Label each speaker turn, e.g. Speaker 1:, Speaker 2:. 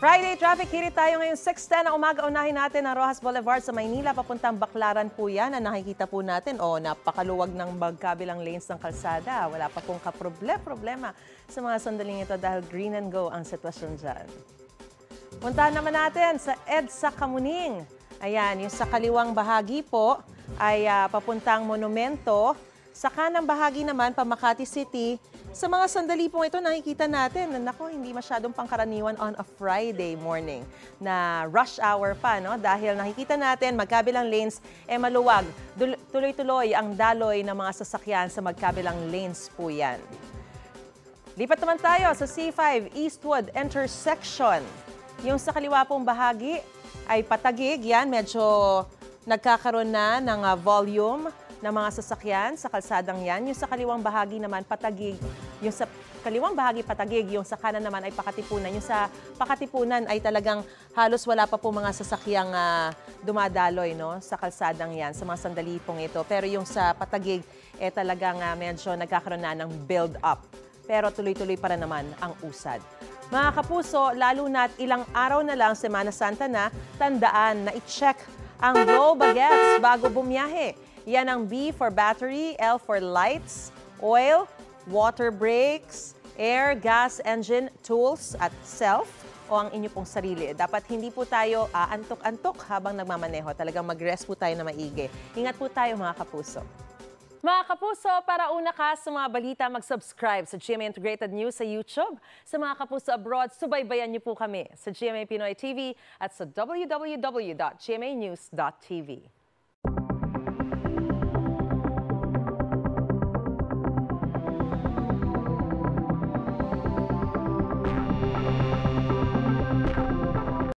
Speaker 1: Friday traffic, hirit tayo ngayong 6:10 ng umaga. Unahin natin ang Rojas Boulevard sa Maynila. Papuntang Baclaran po yan na nakikita po natin. Napakaluwag ng magkabilang lanes ng kalsada. Wala pa pong problema sa mga sandaling ito dahil green and go ang sitwasyon dyan. Puntahan naman natin sa EDSA Kamuning. Ayan, yung sa kaliwang bahagi po ay papuntang Monumento. Sa kanang bahagi naman, pa Makati City. Sa mga sandali po ito, nakikita natin na hindi masyadong pangkaraniwan on a Friday morning na rush hour pa, no? Dahil nakikita natin, magkabilang lanes, maluwag. Tuloy-tuloy ang daloy ng mga sasakyan sa magkabilang lanes po yan. Lipat naman tayo sa C5 Eastwood Intersection. Yung sa kaliwa pong bahagi ay patagig. Yan, medyo nagkakaroon na ng volume ng mga sasakyan sa kalsadang yan. Yung sa kaliwang bahagi naman patagig. Yung sa kaliwang bahagi patagig, yung sa kanan naman ay pakatipunan. Yung sa pakatipunan ay talagang halos wala pa po mga sasakyang dumadaloy, no, sa kalsadang yan, sa mga sandali pong ito. Pero yung sa patagig, talagang medyo nagkakaroon na ng build-up. Pero tuloy-tuloy pa rin naman ang usad. Mga kapuso, lalo na't ilang araw na lang, Semana Santa na, tandaan na i-check ang glow baguettes bago bumiyahe. Yan ang B for battery, L for lights, oil, water brakes, air, gas, engine, tools, at self o ang inyo pong sarili. Dapat hindi po tayo antok-antok habang nagmamaneho. Talagang mag-rest po tayo na maigi. Ingat po tayo mga kapuso. Mga kapuso, para una ka sa mga balita, mag-subscribe sa GMA Integrated News sa YouTube. Sa mga kapuso abroad, subaybayan niyo po kami sa GMA Pinoy TV at sa www.gmanews.tv.